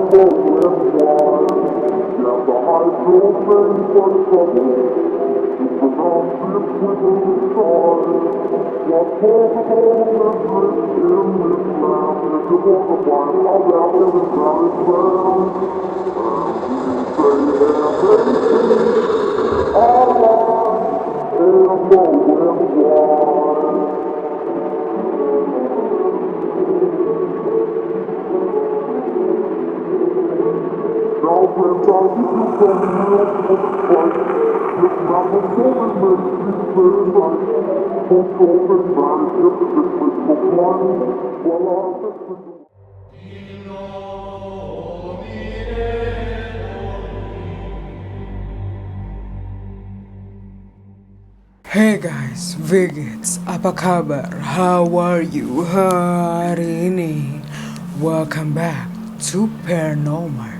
Hey guys, Vigits, apa kabar? How are you hari ini? Welcome back to Paranormal.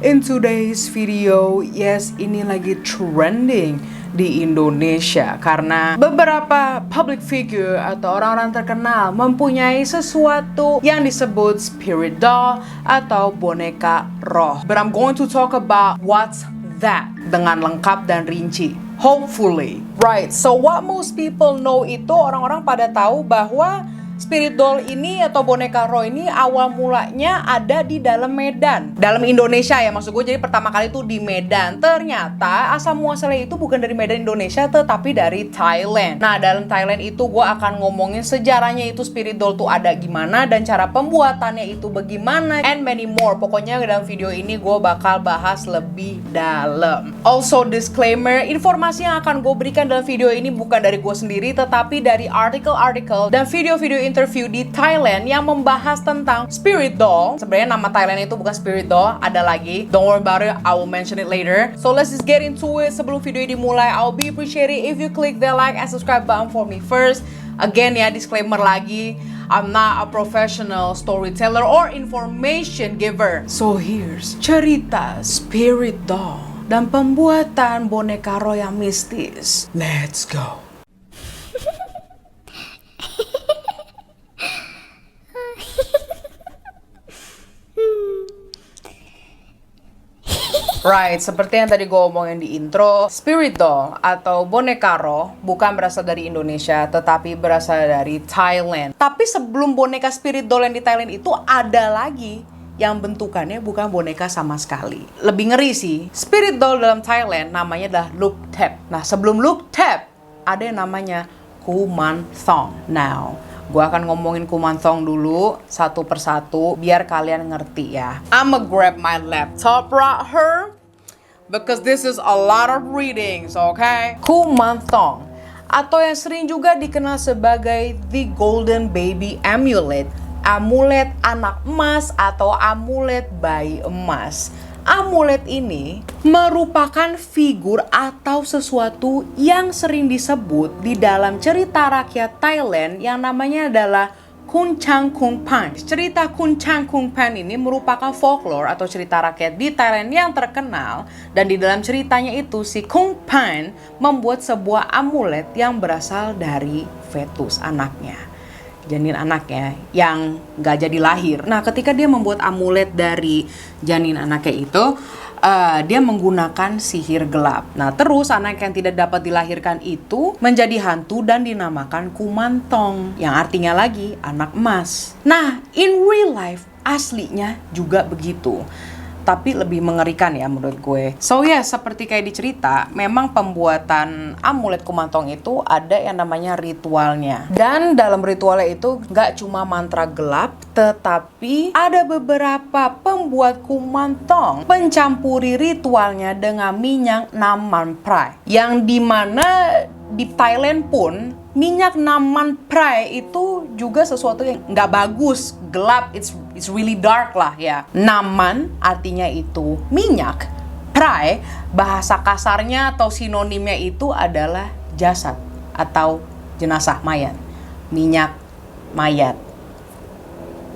In today's video, yes, ini lagi trending di Indonesia karena beberapa public figure atau orang-orang terkenal mempunyai sesuatu yang disebut spirit doll atau boneka roh. But I'm going to talk about what's that dengan lengkap dan rinci. Hopefully. Right, so what most people know itu orang-orang pada tahu bahwa spirit doll ini atau boneka roh ini awal mulanya ada di dalam Medan. Dalam Indonesia ya, maksud gue, jadi pertama kali itu di Medan. Ternyata asal muasalnya itu bukan dari Medan Indonesia tetapi dari Thailand. Nah, dalam Thailand itu gue akan ngomongin sejarahnya itu spirit doll tuh ada gimana dan cara pembuatannya itu bagaimana and many more. Pokoknya dalam video ini gue bakal bahas lebih dalam. Also disclaimer, informasi yang akan gue berikan dalam video ini bukan dari gue sendiri tetapi dari artikel-artikel dan video-video interview di Thailand yang membahas tentang spirit doll. Sebenarnya nama Thailand itu bukan spirit doll, ada lagi. Don't worry about it, I will mention it later. So let's just get into it. Sebelum video ini dimulai, I'll be appreciated if you click the like and subscribe button for me first. Again ya, disclaimer lagi, I'm not a professional storyteller or information giver. So here's cerita spirit doll dan pembuatan boneka roh yang mistis. Let's go. Right, seperti yang tadi gue omongin di intro, spirit doll atau boneka roh bukan berasal dari Indonesia, tetapi berasal dari Thailand. Tapi sebelum boneka spirit doll yang di Thailand itu ada lagi yang bentukannya bukan boneka sama sekali. Lebih ngeri sih, spirit doll dalam Thailand namanya adalah Lup Thep. Nah, sebelum Lup Thep ada yang namanya Kumanthong. Now, gue akan ngomongin Kumanthong dulu satu persatu biar kalian ngerti ya. I'ma grab my laptop right here because this is a lot of readings, okay? Kumanthong atau yang sering juga dikenal sebagai the Golden Baby Amulet, amulet anak emas atau amulet bayi emas. Amulet ini merupakan figur atau sesuatu yang sering disebut di dalam cerita rakyat Thailand yang namanya adalah Kunchang Kungpan. Cerita Kunchang Kungpan ini merupakan folklore atau cerita rakyat di Thailand yang terkenal, dan di dalam ceritanya itu si Kungpan membuat sebuah amulet yang berasal dari fetus anaknya, janin anaknya yang gak jadi lahir. Nah, ketika dia membuat amulet dari janin anaknya itu, dia menggunakan sihir gelap. Nah, terus anak yang tidak dapat dilahirkan itu menjadi hantu dan dinamakan Kumanthong, yang artinya lagi anak emas. Nah, in real life aslinya juga begitu, tapi lebih mengerikan ya menurut gue. So ya, seperti kayak di cerita, memang pembuatan amulet Kumanthong itu ada yang namanya ritualnya. Dan dalam ritualnya itu gak cuma mantra gelap, tetapi ada beberapa pembuat Kumanthong mencampuri ritualnya dengan minyak naman prai. Yang dimana di Thailand pun minyak naman prai itu juga sesuatu yang nggak bagus, gelap, it's really dark lah ya. Naman artinya itu minyak, prai bahasa kasarnya atau sinonimnya itu adalah jasad atau jenazah mayat, minyak mayat.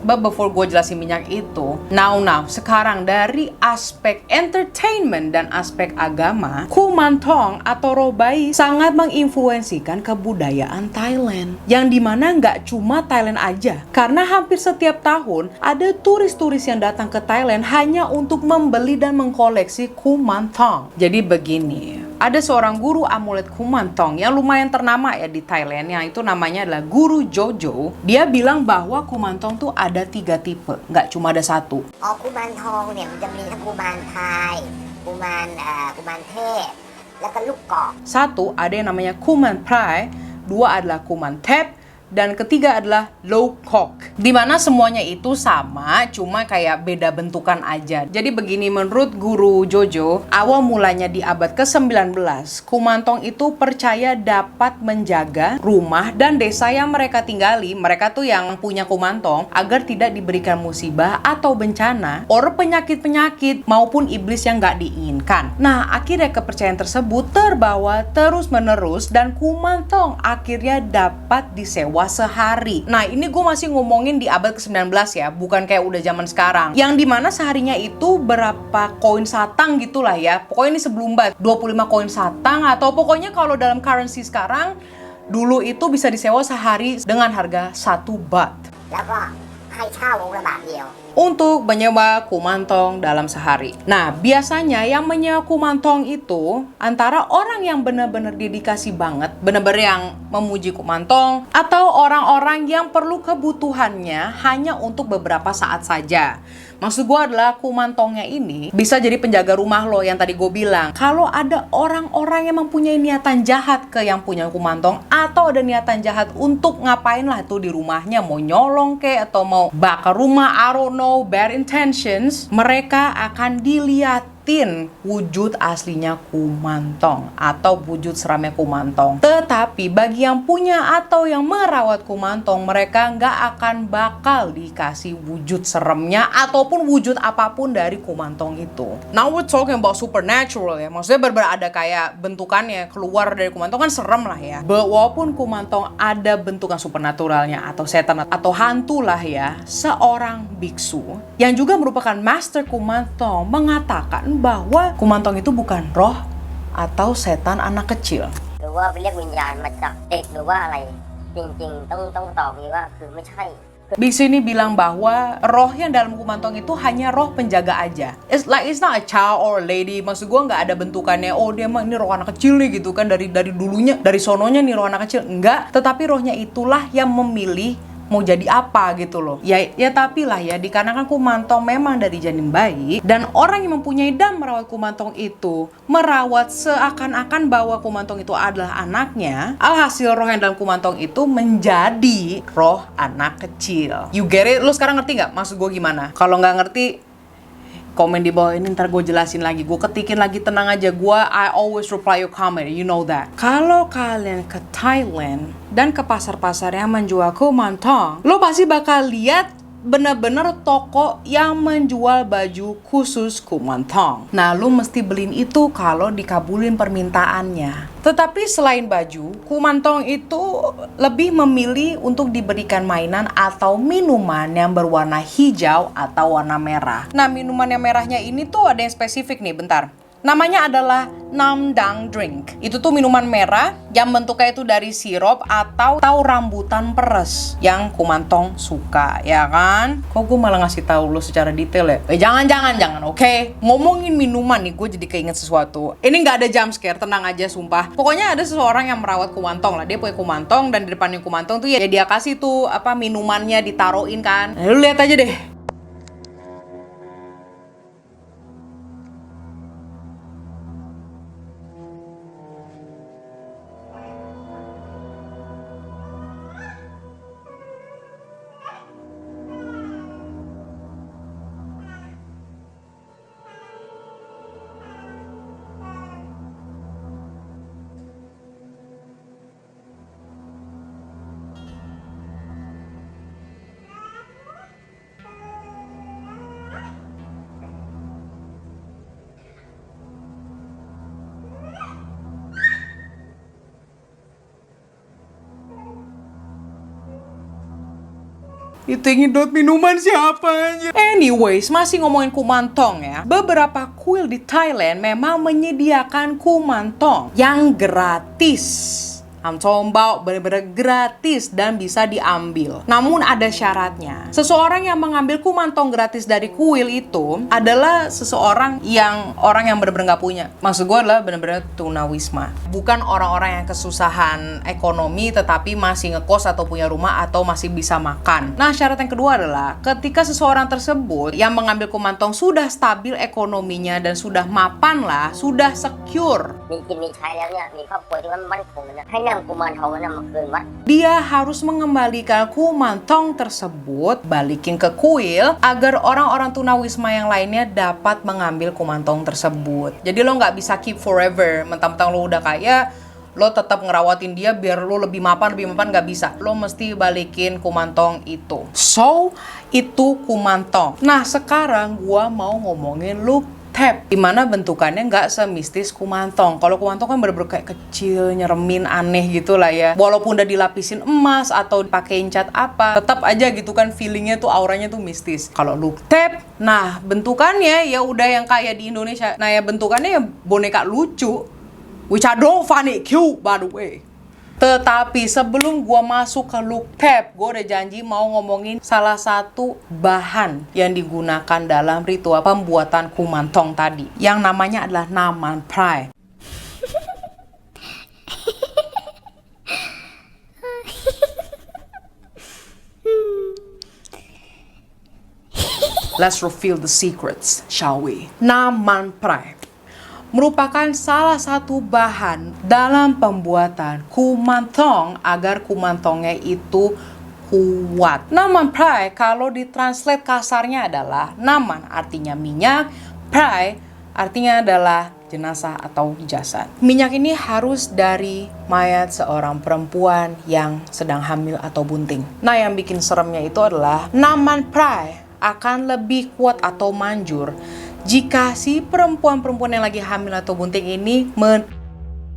But before gue jelasin minyak itu, now, sekarang dari aspek entertainment dan aspek agama, kumantong atau roh bayi sangat menginfluensikan kebudayaan Thailand. Yang dimana nggak cuma Thailand aja, karena hampir setiap tahun ada turis-turis yang datang ke Thailand hanya untuk membeli dan mengkoleksi kumantong. Jadi begini, ada seorang guru amulet kumantong yang lumayan ternama ya di Thailand, yang itu namanya adalah Guru Jojo. Dia bilang bahwa kumantong tuh ada 3 tipe, nggak cuma ada satu. อ๋อกุมารทองเนี่ยมันจะมีทั้งกุมารพายกุมารเทพแล้วก็ลูกกอก Satu, ada yang namanya kuman prai, 2 adalah kuman tep, dan ketiga adalah low kok. Dimana semuanya itu sama, cuma kayak beda bentukan aja. Jadi begini, menurut Guru Jojo, awal mulanya di abad ke-19, kumantong itu percaya dapat menjaga rumah dan desa yang mereka tinggali, mereka tuh yang punya kumantong, agar tidak diberikan musibah atau bencana, or penyakit-penyakit maupun iblis yang nggak diinginkan. Nah, akhirnya kepercayaan tersebut terbawa terus-menerus dan kumantong akhirnya dapat disewa sehari. Nah, ini gue masih ngomongin di abad ke-19 ya, bukan kayak udah zaman sekarang. Yang dimana seharinya itu berapa koin satang gitulah ya. Pokoknya ini sebelum bat, 25 koin satang, atau pokoknya kalau dalam currency sekarang, dulu itu bisa disewa sehari dengan harga 1 baht. แล้วก็ให้เช่าวงละบาทเดียว Untuk menyewa kumantong dalam sehari. Nah, biasanya yang menyewa kumantong itu antara orang yang benar-benar dedikasi banget, benar-benar yang memuji kumantong, atau orang-orang yang perlu kebutuhannya hanya untuk beberapa saat saja. Maksud gue adalah kumantongnya ini bisa jadi penjaga rumah lo yang tadi gue bilang. Kalau ada orang-orang yang mempunyai niatan jahat ke yang punya kumantong, atau ada niatan jahat untuk ngapain lah tuh di rumahnya, mau nyolong ke atau mau bakar rumah, I don't know, bad intentions, mereka akan dilihatin wujud aslinya kumantong atau wujud seramnya kumantong. Tetapi bagi yang punya atau yang merawat kumantong, mereka nggak akan bakal dikasih wujud seremnya ataupun wujud apapun dari kumantong itu. Now we're talking about supernatural ya, maksudnya benar-benar ada kayak bentukannya keluar dari kumantong, kan serem lah ya. Walaupun kumantong ada bentukan supernaturalnya atau setan atau hantu lah ya, seorang biksu yang juga merupakan master kumantong mengatakan bahwa kumantong itu bukan roh atau setan anak kecil. หรือว่าไปเรียกวิญญาณมาจากเด็กหรือว่าอะไรจริงๆต้องตอบนี้ว่าคือไม่ใช่ Biksu ini bilang bahwa roh yang dalam kumantong itu hanya roh penjaga aja. It's not a child or a lady. Maksud gue nggak ada bentukannya, oh dia mah ini roh anak kecil nih gitu kan, dari dulunya, dari sononya nih roh anak kecil. Enggak, tetapi rohnya itulah yang memilih mau jadi apa gitu loh. Ya tapi lah ya, dikarenakan kumantong memang dari janin bayi, dan orang yang mempunyai dan merawat kumantong itu merawat seakan-akan bahwa kumantong itu adalah anaknya, alhasil roh yang dalam kumantong itu menjadi roh anak kecil. You get it? Lu sekarang ngerti nggak maksud gue gimana? Kalau nggak ngerti, komen di bawah ini, ntar gue jelasin lagi, gue ketikin lagi, tenang aja, I always reply your comment, you know that. Kalau kalian ke Thailand dan ke pasar-pasar yang menjual kumantong, lo pasti bakal lihat bener-bener toko yang menjual baju khusus kumantong. Nah, lu mesti beliin itu kalau dikabulin permintaannya. Tetapi selain baju, kumantong itu lebih memilih untuk diberikan mainan atau minuman yang berwarna hijau atau warna merah. Nah, minuman yang merahnya ini tuh ada yang spesifik nih, bentar. Namanya adalah Namdang Drink. Itu tuh minuman merah yang bentuknya itu dari sirup atau rambutan peres yang kumantong suka, ya kan? Kok gue malah ngasih tahu lo secara detail ya? Jangan, oke? Ngomongin minuman nih, gue jadi keinget sesuatu. Ini nggak ada jump scare, tenang aja, sumpah. Pokoknya ada seseorang yang merawat kumantong lah. Dia punya kumantong, dan di depannya kumantong tuh ya dia kasih tuh minumannya ditaruhin kan. Nah, lu lihat aja deh. Itu yang nyedot minuman siapa aja? Anyways, masih ngomongin kumantong ya. Beberapa kuil di Thailand memang menyediakan kumantong yang gratis. I'm talking about bener-bener gratis dan bisa diambil. Namun ada syaratnya. Seseorang yang mengambil kumantong gratis dari kuil itu adalah seseorang yang orang yang bener-bener gak punya. Maksud gue adalah bener-bener tunawisma. Bukan orang-orang yang kesusahan ekonomi tetapi masih ngekos atau punya rumah atau masih bisa makan. Nah, syarat yang kedua adalah ketika seseorang tersebut yang mengambil kumantong sudah stabil ekonominya dan sudah mapan lah, sudah secure. มีกินมีใช้แล้วเนี่ยมีครอบครัวที่มั่นคงเนี่ยให้นำกุมารทองนั้นมาคืนวัด Dia harus mengembalikan kumantong tersebut, balikin ke kuil, agar orang-orang tunawisma yang lainnya dapat mengambil kumantong tersebut. Jadi lo nggak bisa keep forever, mentang-mentang lo udah kaya, lo tetap ngerawatin dia biar lo lebih mapan nggak bisa. Lo mesti balikin kumantong itu. So, itu kumantong. Nah, sekarang gua mau ngomongin look tap, dimana bentukannya nggak semistis kumantong. Kalau kumantong kan bener-bener kayak kecil, nyeremin, aneh gitu lah ya. Walaupun udah dilapisin emas atau pakein cat apa, tetap aja gitu kan feelingnya tuh, auranya tuh mistis. Kalau look tap, nah bentukannya ya udah yang kayak di Indonesia. Nah ya bentukannya ya boneka lucu, which I don't find it cute by the way. Tetapi sebelum gua masuk ke look tap, gua udah janji mau ngomongin salah satu bahan yang digunakan dalam ritual pembuatan kumantong tadi, yang namanya adalah naman prai. Let's reveal the secrets, shall we? Naman prai merupakan salah satu bahan dalam pembuatan kumantong agar kumantongnya itu kuat. Naman prai kalau ditranslate kasarnya adalah naman artinya minyak, prai artinya adalah jenazah atau jasad. Minyak ini harus dari mayat seorang perempuan yang sedang hamil atau bunting. Nah, yang bikin seremnya itu adalah naman prai akan lebih kuat atau manjur jika si perempuan-perempuan yang lagi hamil atau bunting ini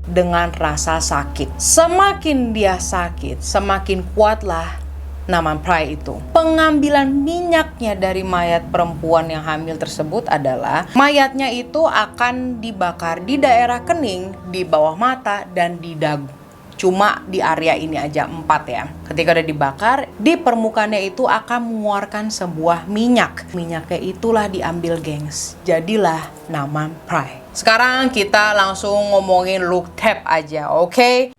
dengan rasa sakit. Semakin dia sakit, semakin kuatlah naman prai itu. Pengambilan minyaknya dari mayat perempuan yang hamil tersebut adalah mayatnya itu akan dibakar di daerah kening, di bawah mata, dan di dagu. Cuma di area ini aja 4 ya. Ketika udah dibakar, di permukaannya itu akan mengeluarkan sebuah minyak. Minyaknya itulah diambil, gengs. Jadilah naman prai. Sekarang kita langsung ngomongin look tap aja, oke?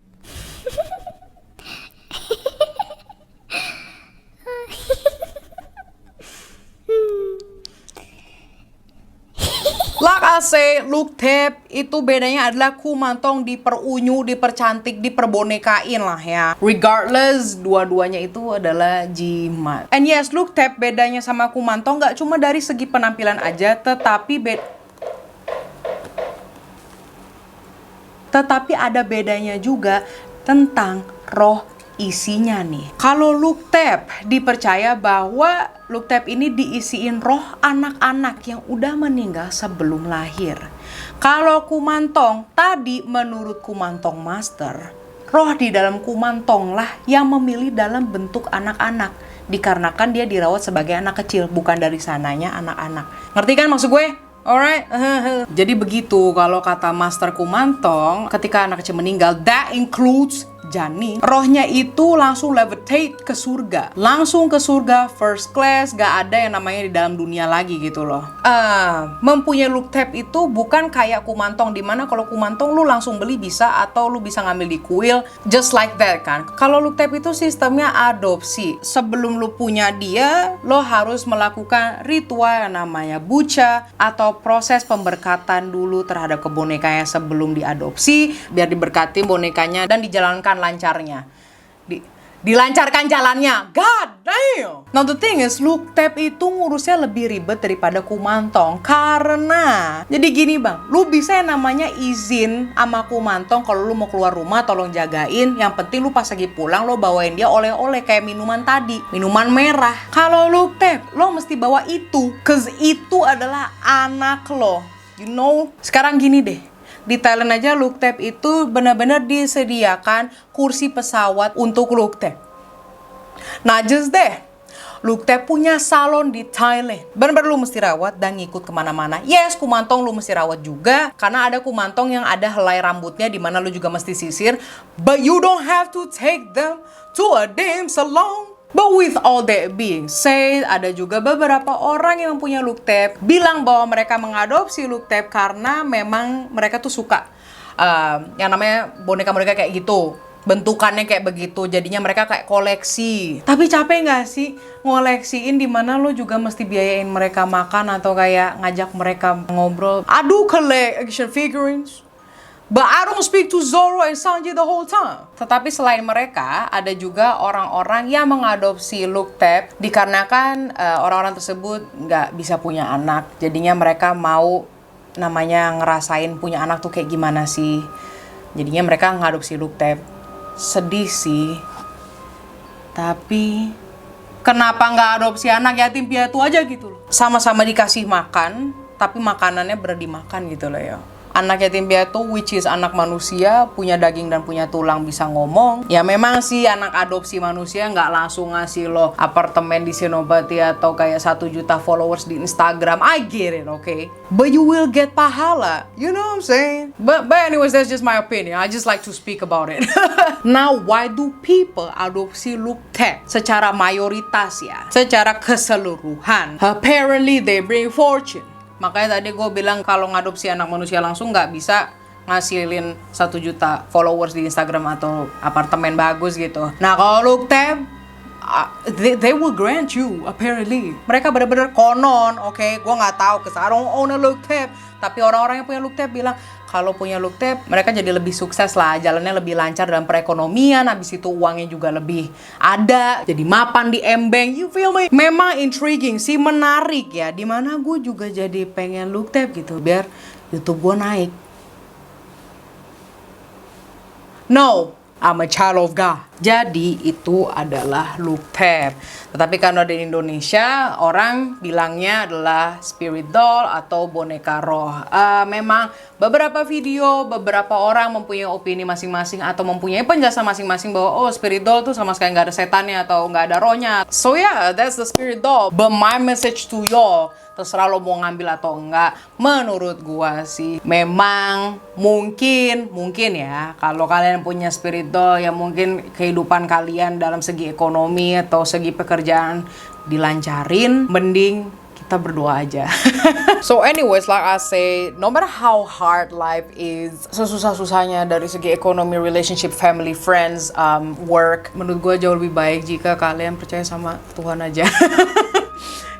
Like I say, look tap itu bedanya adalah kumantong diperunyu, dipercantik, diperbonekain lah ya. Regardless, dua-duanya itu adalah jimat. And yes, look tap bedanya sama kumantong gak cuma dari segi penampilan aja, tetapi ada bedanya juga tentang roh isinya nih. Kalau look tap dipercaya bahwa look tap ini diisiin roh anak-anak yang udah meninggal sebelum lahir. Kalau kumantong tadi menurut kumantong master, roh di dalam kumantong lah yang memilih dalam bentuk anak-anak, dikarenakan dia dirawat sebagai anak kecil, bukan dari sananya anak-anak. Ngerti kan maksud gue? Alright. Jadi begitu kalau kata master kumantong, ketika anak kecil meninggal, that includes janin, rohnya itu langsung levitate ke surga. Langsung ke surga first class, gak ada yang namanya di dalam dunia lagi gitu loh. Mempunyai look tap itu bukan kayak kumantong, dimana kalau kumantong lu langsung beli bisa, atau lu bisa ngambil di kuil, just like that kan. Kalau look tap itu sistemnya adopsi. Sebelum lu punya dia, lo harus melakukan ritual yang namanya buca, atau proses pemberkatan dulu terhadap kebonekanya sebelum diadopsi, biar diberkati bonekanya dan dijalankan lancarnya. Dilancarkan jalannya. God damn. Now the thing is, look tap itu ngurusnya lebih ribet daripada kumantong. Karena jadi gini bang, lu bisa yang namanya izin sama kumantong kalau lu mau keluar rumah tolong jagain. Yang penting lu pas lagi pulang lo bawain dia oleh-oleh kayak minuman tadi, minuman merah. Kalau look tap lo mesti bawa itu, cause itu adalah anak lo. You know. Sekarang gini deh, di Thailand aja look tap itu benar-benar disediakan kursi pesawat untuk look tap. Nah just deh, Luke Tap punya salon di Thailand. Bener-bener lu mesti rawat dan ngikut kemana-mana. Yes, kumantong lu mesti rawat juga, karena ada kumantong yang ada helai rambutnya di mana lu juga mesti sisir. But you don't have to take them to a damn salon. But with all that being said, ada juga beberapa orang yang punya Luke Tap bilang bahwa mereka mengadopsi Luke Tap karena memang mereka tuh suka yang namanya boneka-boneka kayak gitu. Bentukannya kayak begitu, jadinya mereka kayak koleksi. Tapi capek nggak sih ngoleksiin di mana lo juga mesti biayain mereka makan atau kayak ngajak mereka ngobrol? I do collect action figurines, but I don't speak to Zoro and Sanji the whole time. Tetapi selain mereka, ada juga orang-orang yang mengadopsi Luke Tap dikarenakan orang-orang tersebut nggak bisa punya anak. Jadinya mereka mau namanya ngerasain punya anak tuh kayak gimana sih. Jadinya mereka ngadopsi Luke Tap. Sedih sih. Tapi kenapa nggak adopsi anak yatim piatu aja gitu loh. Sama-sama dikasih makan, tapi makanannya berat dimakan gitu loh ya. Anak yatim piatu which is anak manusia, punya daging dan punya tulang, bisa ngomong. Ya memang sih anak adopsi manusia nggak langsung ngasih lo apartemen di Senopati atau kayak 1 juta followers di Instagram. I get it, okay? But you will get pahala. You know what I'm saying? But anyways, that's just my opinion. I just like to speak about it. Now, why do people adopsi Luke Tap? Secara mayoritas ya, secara keseluruhan, apparently they bring fortune. Makanya tadi gue bilang kalau ngadopsi anak manusia langsung nggak bisa ngasilin 1 juta followers di Instagram atau apartemen bagus gitu. Nah kalau Luke Tap, they will grant you apparently. Mereka bener-bener konon, okay? Gue nggak tahu cause I don't own a Luke Tap. Tapi orang-orang yang punya Luke Tap bilang kalau punya Luke Tap mereka jadi lebih sukses lah, jalannya lebih lancar dalam perekonomian, habis itu uangnya juga lebih ada, jadi mapan di embeng, you feel me? Memang intriguing sih, menarik ya, dimana gue juga jadi pengen Luke Tap gitu, biar YouTube gue naik. No, I'm a child of God. Jadi itu adalah Luke Tap. Tetapi kalau di Indonesia orang bilangnya adalah spirit doll atau boneka roh. Memang beberapa video, beberapa orang mempunyai opini masing-masing atau mempunyai penjelasan masing-masing bahwa oh spirit doll tuh sama sekali nggak ada setannya atau nggak ada rohnya. So yeah, that's the spirit doll. But my message to y'all, terserah lo mau ngambil atau enggak, menurut gua sih memang mungkin ya kalau kalian punya spirit doll yang mungkin kehidupan kalian dalam segi ekonomi atau segi pekerjaan dilancarin, mending kita berdoa aja. So anyways, like I say, no matter how hard life is, sesusah-susahnya dari segi ekonomi, relationship, family, friends, work, menurut gue jauh lebih baik jika kalian percaya sama Tuhan aja.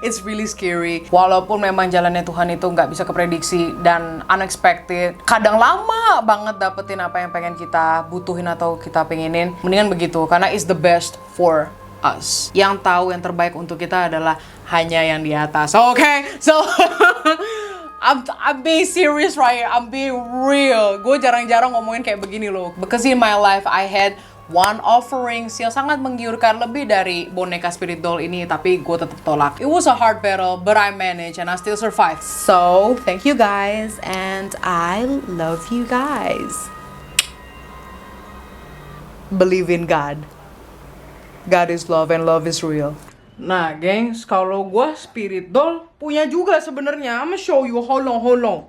It's really scary. Walaupun memang jalannya Tuhan itu nggak bisa keprediksi dan unexpected. Kadang lama banget dapetin apa yang pengen kita butuhin atau kita pengenin. Mendingan begitu, karena it's the best for us. Yang tahu yang terbaik untuk kita adalah hanya yang di atas. Okay? So, I'm being serious right here. I'm being real. Gue jarang-jarang ngomongin kayak begini loh. Because in my life, I had one offerings yang sangat menggiurkan lebih dari boneka spirit doll ini, tapi gue tetap tolak. It was a hard battle, but I managed and I still survived. So, thank you guys and I love you guys. Believe in God. God is love and love is real. Nah, gengs, kalau gue spirit doll punya juga sebenarnya. I'm gonna show you. Hold on.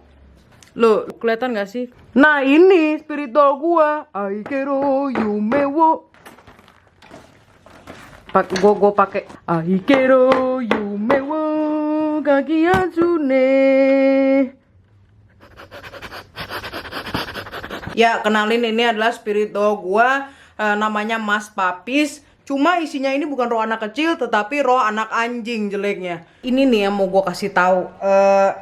Loh, kelihatan gak sih? Nah, ini spirit doll gua. Aikero yume wo. Gua pakai Aikero yume wo kakiyatsune. Ya, kenalin, ini adalah spirit doll gua, namanya Mas Papis. Cuma isinya ini bukan roh anak kecil, tetapi roh anak anjing jeleknya. Ini nih yang mau gue kasih tahu.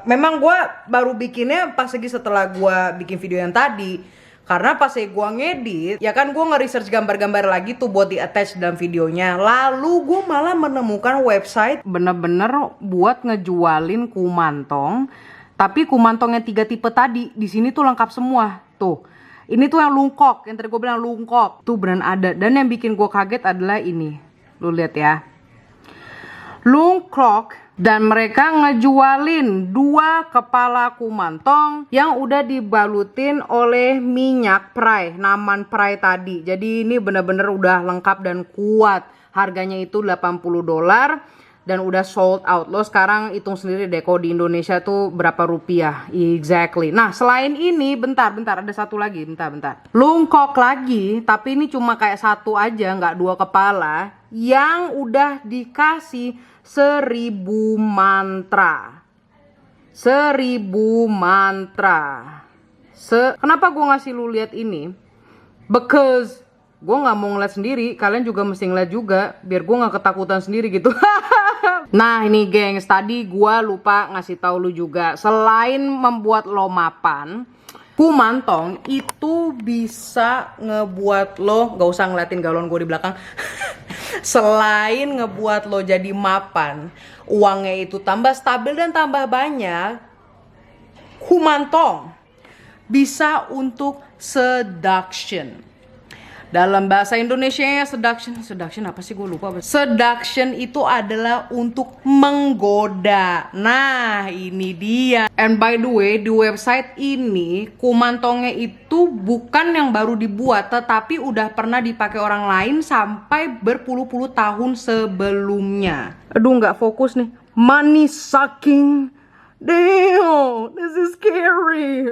Memang gue baru bikinnya pas lagi setelah gue bikin video yang tadi. Karena pas gue ngedit, ya kan gue nge-research gambar-gambar lagi tuh buat di-attach dalam videonya. Lalu gue malah menemukan website bener-bener buat ngejualin kumantong. Tapi kumantongnya 3 tipe tadi, di sini tuh lengkap semua. Tuh. Ini tuh yang lungkok, yang tadi gue bilang lungkok. Tuh beneran ada. Dan yang bikin gue kaget adalah ini. Lu lihat ya. Lungkok. Dan mereka ngejualin 2 kepala kumantong yang udah dibalutin oleh minyak prai. Naman prai tadi. Jadi ini bener-bener udah lengkap dan kuat. Harganya itu $80 dan udah sold out. Lo sekarang hitung sendiri deh kalau di Indonesia tuh berapa rupiah. Exactly. Nah, selain ini, bentar, ada satu lagi, bentar. Lungkok lagi, tapi ini cuma kayak satu aja, nggak 2 kepala, yang udah dikasih 1000 mantra. 1000 mantra. Kenapa gue ngasih lu lihat ini? Because gue nggak mau ngeliat sendiri, kalian juga mesti ngeliat juga, biar gue nggak ketakutan sendiri gitu. Nah ini gengs, tadi gue lupa ngasih tahu lu juga, selain membuat lo mapan, kumantong itu bisa ngebuat lo, gak usah ngeliatin galon gue di belakang. Selain ngebuat lo jadi mapan, uangnya itu tambah stabil dan tambah banyak, kumantong bisa untuk seduction. Dalam bahasa Indonesianya seduction apa sih, gue lupa. Seduction itu adalah untuk menggoda. Nah ini dia. And by the way, di website ini kumantongnya itu bukan yang baru dibuat, tetapi udah pernah dipakai orang lain sampai berpuluh-puluh tahun sebelumnya. Aduh nggak fokus nih. Money sucking. Damn, this is scary.